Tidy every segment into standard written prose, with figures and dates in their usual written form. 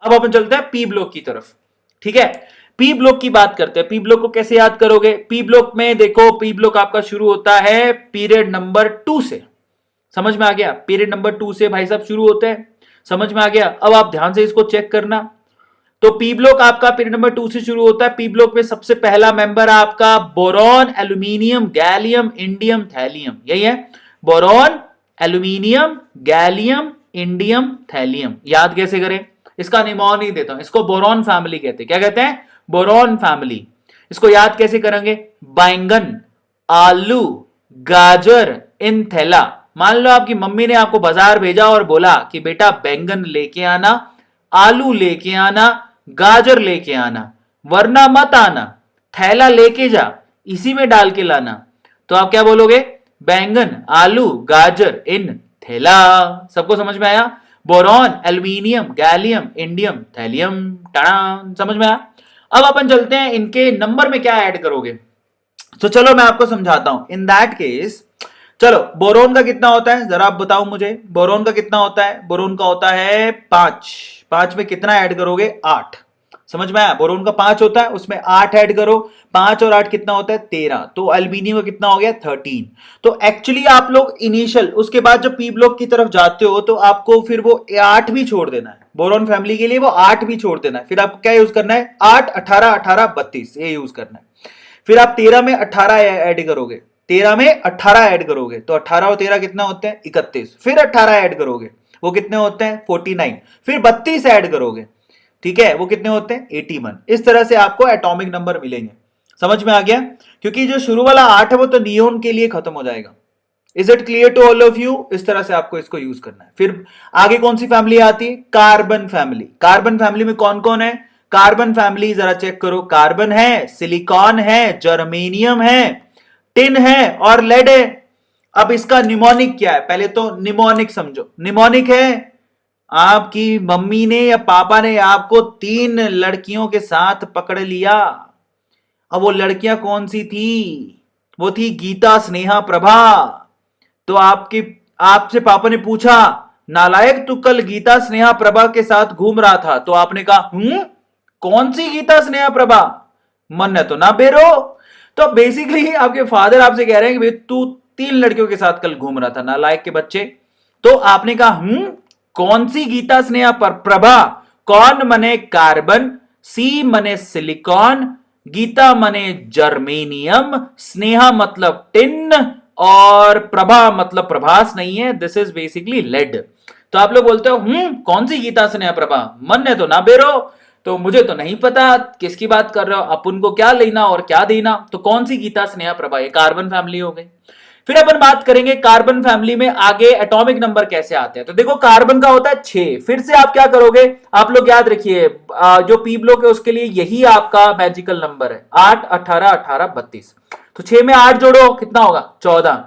अब अपन चलते हैं पी ब्लॉक की तरफ। ठीक है, पी ब्लॉक की बात करते हैं। पी ब्लॉक को कैसे याद करोगे? पी ब्लॉक में देखो, पी ब्लॉक आपका शुरू होता है पीरियड नंबर 2 से। समझ में आ गया? पीरियड नंबर 2 से भाई साहब शुरू होते हैं। समझ में आ गया? अब आप ध्यान से इसको चेक करना। तो पी ब्लॉक आपका पीरियड नंबर 2 से शुरू होता है। पी ब्लॉक में सबसे पहला मेंबर है आपका boron, aluminium, gallium, indium, thallium. यही है, boron, aluminium, gallium, indium, thallium. याद कैसे करें? इसका निमोन ही देता हूं, इसको बोरॉन फैमिली कहते हैं। क्या कहते हैं? Boron family. इसको याद कैसे करेंगे? बैंगन, आलू, गाजर, इन थैला। मान लो आपकी मम्मी ने आपको बाजार भेजा और बोला कि बेटा बैंगन लेके आना, आलू लेके आना, गाजर लेके आना, वरना मत आना, थैला लेके जा, इसी में डाल के लाना। तो आप क्या बोलोगे? बैंगन, आलू, गाजर, इन थैला। सबको समझ में आया? Boron, aluminium, gallium, indium, thallium. Ta-da, समझ में आया? अब अपन चलते हैं इनके नंबर में क्या ऐड करोगे। तो चलो मैं आपको समझाता हूं। इन दैट केस चलो, बोरोन का कितना होता है जरा आप बताओ मुझे। बोरोन का कितना होता है? बोरोन का होता है 5। 5 में कितना ऐड करोगे? 8। समझ में आया? बोरोन का 5 होता है, उसमें 8 ऐड करो। 5 और 8 कितना होता है? 13। तो एल्यूमिनियम का कितना हो गया? 13। तो एक्चुअली आप लोग इनिशियल, उसके बाद जब पी ब्लॉक की तरफ जाते हो तो आपको फिर वो 8 भी छोड़ देना है। बोरोन फैमिली के लिए वो 8 भी छोड़ देना है। फिर आपको क्या यूज करना है? 8, 18, 18, 32 ये यूज करना है। फिर आप 13 में 18 ऐड करोगे। 13 में 18 ऐड करोगे तो 18 और 13 कितना होते हैं? 31। फिर 18 ऐड करोगे, वो कितने होते हैं? 49। फिर 32 ऐड करोगे, ठीक है, वो कितने होते हैं? 81। इस तरह से आपको एटॉमिक नंबर मिलेंगे। समझ में आ गया? क्योंकि जो शुरू वाला 8 है वो तो नियोन के लिए खत्म हो जाएगा। Is it clear to all of you? इस तरह से आपको इसको यूज करना है। फिर आगे कौन सी फैमिली आती है? Carbon family. कार्बन फैमिली में कौन कौन है? कार्बन फैमिली जरा चेक करो। कार्बन है, सिलिकॉन है, जर्मेनियम है, टिन है और लेड है। अब इसका निमोनिक क्या है? पहले तो निमोनिक समझो। निमोनिक है, आपकी मम्मी ने या पापा ने आपको 3 लड़कियों के साथ पकड़ लिया। अब वो लड़कियां कौन सी थी? वो थी गीता, स्नेहा, प्रभा। तो आपसे पापा ने पूछा, नालायक तू कल गीता, स्नेहा, प्रभा के साथ घूम रहा था। तो आपने कहा कौन सी गीता, स्नेहा, प्रभा? मन है तो ना बेरो। तो बेसिकली आपके फादर आपसे कह रहे हैं कि भाई तू 3 लड़कियों के साथ कल घूम रहा था, नालायक के बच्चे। तो आपने कहा कौन सी गीता, स्नेहा, प्रभा? कौन मने कार्बन, सी मने सिलिकॉन, गीता मने जर्मेनियम, स्नेहा मतलब टिन और प्रभा मतलब प्रभास नहीं है, दिस इज बेसिकली लेड। तो आप लोग बोलते हो कौन सी गीता, स्नेहा, प्रभा? मन है तो ना बेरो। तो मुझे तो नहीं पता किसकी बात कर रहे हो, अपन को क्या लेना और क्या देना। तो कौन सी गीता, स्नेहा, प्रभा? ये कार्बन फैमिली हो गई। फिर अपन बात करेंगे कार्बन फैमिली में आगे एटॉमिक नंबर कैसे आते हैं। तो देखो, कार्बन का होता है 6। फिर से आप क्या करोगे? आप लोग याद रखिए, जो पी ब्लॉक है उसके लिए यही आपका मैजिकल नंबर है, 8, 18, 18, 32। तो 6 में 8 जोड़ो, कितना होगा? 14।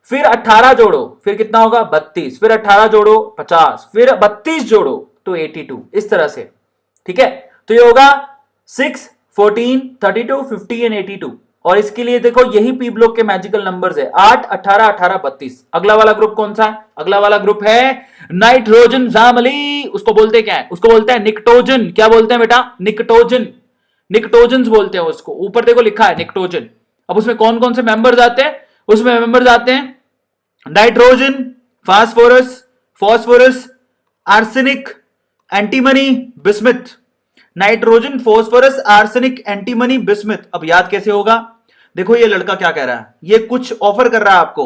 फिर 18 जोड़ो, फिर कितना होगा? 32। फिर 18 जोड़ो, 50। फिर 32 जोड़ो तो 82। इस तरह से, ठीक है। तो ये होगा 6, 14, 32, 50 एंड 82। और इसके लिए देखो यही पी ब्लॉक के मैजिकल नंबर्स है, 8, 18, 18, 32। अगला वाला ग्रुप कौन सा है? अगला वाला ग्रुप है नाइट्रोजन फैमिली। उसको बोलते क्या है? उसको बोलते हैं निकटोजन। क्या बोलते हैं बेटा? निकटोजन। निकटोजन बोलते हैं उसको। ऊपर देखो लिखा है निकटोजन। अब उसमें कौन कौन से मेंबर्स आते हैं? उसमें मेंबर्स आते हैं nitrogen, phosphorus, phosphorus, arsenic, antimony, bismuth. Nitrogen, phosphorus, arsenic, antimony, bismuth. अब याद कैसे होगा? देखो ये लड़का क्या कह रहा है, ये कुछ ऑफर कर रहा है आपको,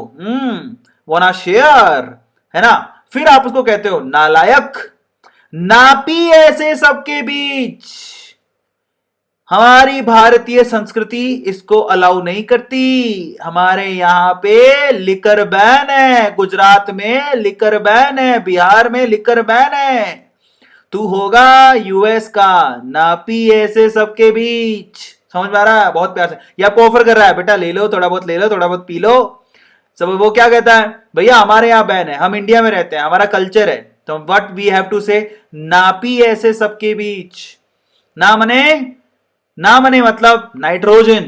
वाना शेयर, है ना। फिर आप उसको कहते हो नालायक। नापी ऐसे सबके बीच। हमारी भारतीय संस्कृति इसको अलाउ नहीं करती। हमारे यहां पे लिकर बैन है, गुजरात में लिकर बैन है, बिहार में लिकर बैन है। तू होगा यूएस का। नापी ऐसे सबके बीच। समझ में आ रहा है? बहुत प्यार से ये आपको ऑफर कर रहा है, बेटा ले लो, थोड़ा बहुत ले लो, थोड़ा बहुत पी लो। सब वो क्या कहता है? भैया हमारे यहाँ बैन है, हम इंडिया में रहते हैं, हमारा कल्चर है। तो व्हाट वी हैव टू से, नापी ऐसे सबके बीच। ना मने मतलब नाइट्रोजन,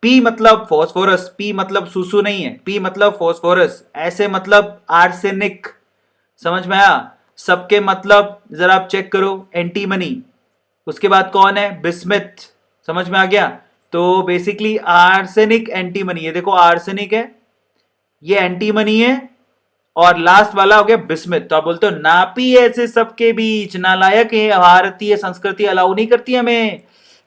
पी मतलब फॉस्फोरस, पी मतलब सुसु नहीं है, पी मतलब फॉस्फोरस, ऐसे मतलब आर्सेनिक। समझ में आया? सबके मतलब जरा आप चेक करो, एंटीमनी। उसके बाद कौन है? बिस्मिथ। समझ में आ गया? तो बेसिकली आर्सेनिक एंटीमनी, ये देखो आर्सेनिक है, ये एंटीमनी है, और लास्ट वाला हो गया बिस्मिथ। तो आप बोलते हो नापी ऐसे सबके बीच, नालायक है, भारतीय संस्कृति अलाउ नहीं करती हमें।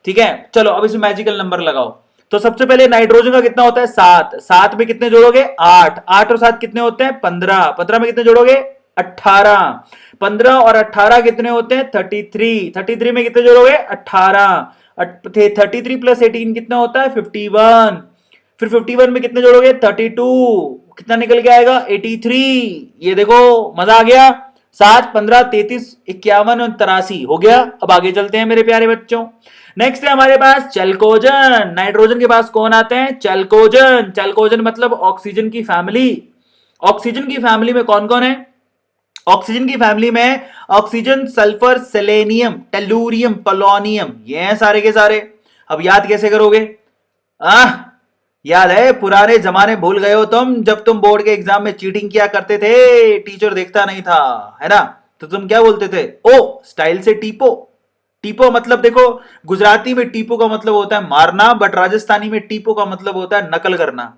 ठीक है, चलो अब इसमें मैजिकल नंबर लगाओ। तो सबसे पहले नाइट्रोजन का कितना होता है? 7। 7 में कितने जोड़ोगे? 8। 8 और 7 कितने होते हैं? 15। 15 में कितने जोड़ोगे? 18। 15 और 18 कितने होते हैं? 33। 33 में कितने जोड़ोगे? 18। 33 प्लस 18 कितना होता है? 51। फिर 51 में कितने जोड़ोगे? 32। कितना निकल के आएगा? 83। ये देखो, मजा आ गया। 7, 15, 33, 51 और 83 हो गया। अब आगे चलते हैं मेरे प्यारे बच्चों। नेक्स्ट है हमारे पास चैल्कोजन। नाइट्रोजन के पास कौन आते हैं? चैल्कोजन। चैल्कोजन मतलब ऑक्सीजन की फैमिली। ऑक्सीजन की फैमिली में कौन कौन है? ऑक्सीजन की फैमिली में oxygen, sulphur, selenium, tellurium, polonium, ये हैं सारे के सारे। अब याद कैसे करोगे? याद है पुराने जमाने भूल गए हो तुम, जब तुम बोर्ड के एग्जाम में चीटिंग किया करते थे, टीचर देखता नहीं था, है ना? तो तुम क्या बोलते थे? ओ स्टाइल से टीपो। टीपो मतलब देखो, गुजराती में टीपो का मतलब होता है मारना, बट राजस्थानी में टीपो का मतलब होता है नकल करना।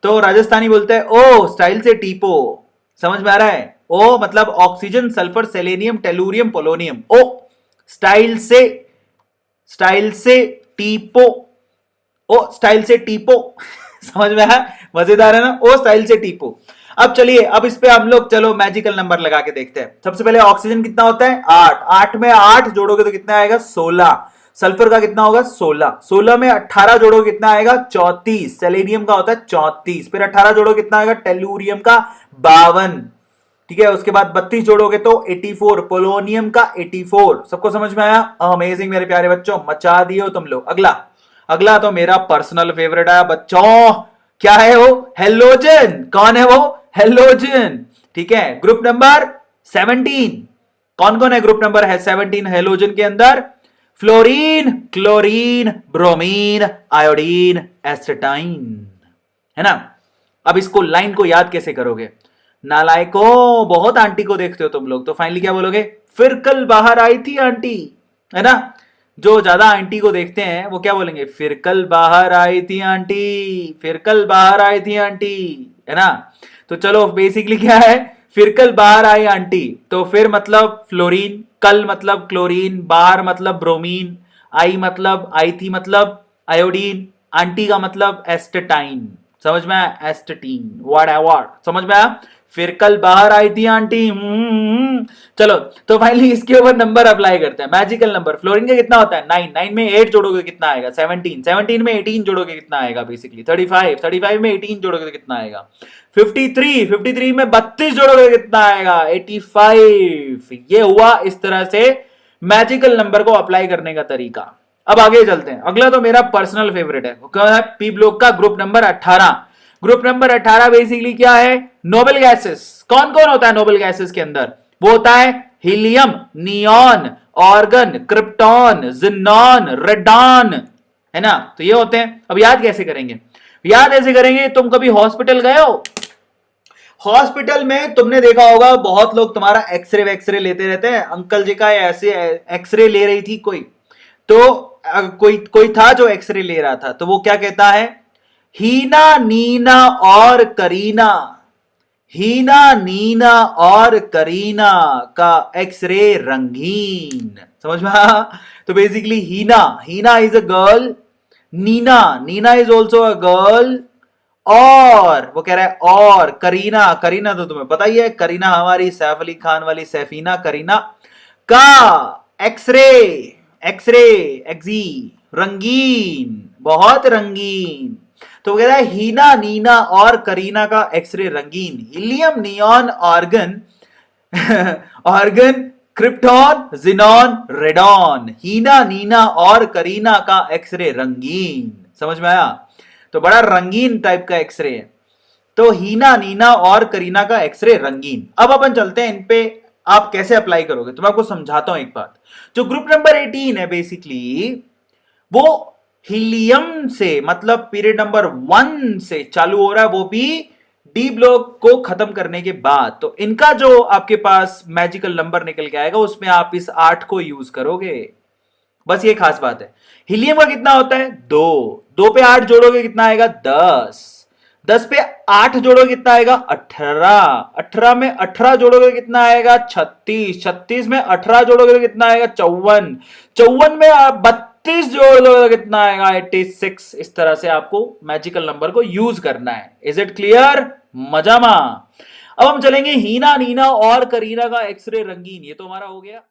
तो राजस्थानी बोलते हैं ओ स्टाइल से टीपो। समझ में आ रहा है? ओ मतलब oxygen, sulphur, selenium, tellurium, polonium. O style से, स्टाइल से टीपो। ओ स्टाइल से टीपो। समझ में आया? मजेदार है ना? ओ स्टाइल से टीपो। अब चलिए, अब इस पे हम लोग चलो मैजिकल नंबर लगा के देखते हैं। सबसे पहले ऑक्सीजन कितना होता है? 8। 8 में 8 जोड़ोगे तो कितना आएगा? 16। सल्फर का कितना होगा? 16। 16 में 18 जोड़ोगे कितना आएगा? 34। सेलेनियम का होता है 34। फिर 18 जोड़ो कितना आएगा? टेलूरियम का 52। ठीक है, उसके बाद 32 जोड़ोगे तो 84। पोलोनियम का 84। सबको समझ में आया? अमेजिंग मेरे प्यारे बच्चों, मचा दिए हो तुम लोग। अगला, अगला तो मेरा पर्सनल फेवरेट है बच्चों। क्या है वो? हेलोजन। कौन है वो? हेलोजन। ठीक है, ग्रुप नंबर 17। कौन कौन है ग्रुप नंबर है 17 हेलोजन के अंदर? फ्लोरीन, क्लोरीन, ब्रोमीन, आयोडीन, एसिटाइन, है ना? अब इसको लाइन को याद कैसे करोगे? नालायको, बहुत आंटी को देखते हो तुम लोग, तो फाइनली क्या बोलोगे? फिर कल बाहर आई थी आंटी, है ना? जो ज्यादा आंटी को देखते हैं वो क्या बोलेंगे? फिर कल बाहर आई थी आंटी, फिर कल बाहर आई थी आंटी, है ना? तो चलो बेसिकली क्या है? फिर कल बाहर आई आंटी, तो फिर मतलब फ्लोरीन, कल मतलब क्लोरीन, बाहर मतलब ब्रोमीन, आई मतलब आई थी मतलब आयोडीन, आंटी का मतलब एस्टेटाइन। समझ में आया? एस्टेटीन, व्हाट एवर। समझ में आया? फिर कल बाहर आई थी आंटी। चलो, तो फाइनली इसके ऊपर नंबर अप्लाई करते हैं। मैजिकल नंबर फ्लोरीन का कितना होता है? 9। 9 में 8 जोड़ोगे कितना आएगा? 17। 17 में 18 जोड़ोगे कितना आएगा? बेसिकली 35। 35 में 18 जोड़ोगे तो कितना आएगा? 53। 53 में 32 जोड़ोगे कितना आएगा? 85। ये हुआ इस तरह से मैजिकल नंबर को अप्लाई करने का तरीका। अब आगे चलते हैं। अगला तो मेरा पर्सनल फेवरेट है, वो क्या है? पी ब्लॉक का group number 18। Group number 18 basically क्या है? Noble gases. कौन कौन होता है नोबल गैसेस के अंदर? वो होता है helium, neon, organ, krypton, xenon, radon, है ना? तो ये होते हैं। अब याद कैसे करेंगे? याद ऐसे करेंगे, तुम कभी हॉस्पिटल गए हो? हॉस्पिटल में तुमने देखा होगा बहुत लोग तुम्हारा एक्सरे वैक्सरे लेते रहते हैं। अंकल जी का ऐसे एक्सरे ले रही थी कोई, तो कोई कोई था जो एक्सरे ले रहा था, तो वो क्या कहता है? हीना, नीना और करीना, हीना, नीना और करीना का एक्सरे रंगीन। समझ में आया? तो basically Heena, Heena is a girl, Neena, Neena is also a girl, और वो कह रहा है और करीना, करीना तो तुम्हें पता ही है, करीना हमारी सैफ अली खान वाली सैफीना करीना का एक्सरे, एक्सरे एक्सी रंगीन, बहुत रंगीन। तो कह रहा है हीना, नीना और करीना का एक्सरे रंगीन। Helium, neon, argon, argon, krypton, xenon, radon, Heena, Neena और करीना का एक्सरे रंगीन। समझ में आया? तो बड़ा रंगीन टाइप का एक्सरे है। तो हीना, नीना और करीना का एक्सरे रंगीन। अब अपन चलते हैं इन पे आप कैसे अप्लाई करोगे, तो मैं आपको समझाता हूं एक बात। जो ग्रुप नंबर 18 है बेसिकली, वो हीलियम से मतलब पीरियड नंबर 1 से चालू हो रहा है, वो भी डी ब्लॉक को खत्म करने के बाद तो इनका जो आपके पास मैजिकल नंबर निकल के आएगा उसमें आप इस 8 को यूज करोगे। बस ये खास बात है। हीलियम का कितना होता है? 2। 2 पे 8 जोड़ोगे कितना आएगा? 10। 10 पे 8 जोड़ोगे कितना आएगा? 18। 18 में 18 जोड़ोगे कितना आएगा? 36। 36 में 18 जोड़ोगे कितना आएगा? 54। 54 में आप 32 जोड़ दोगे कितना आएगा? 86। इस तरह से आपको मैजिकल नंबर को यूज करना है। Is it clear? मजामा। अब हम चलेंगे हीना, नीना और करीना का एक्सरे रंगीन। ये तो हमारा हो गया।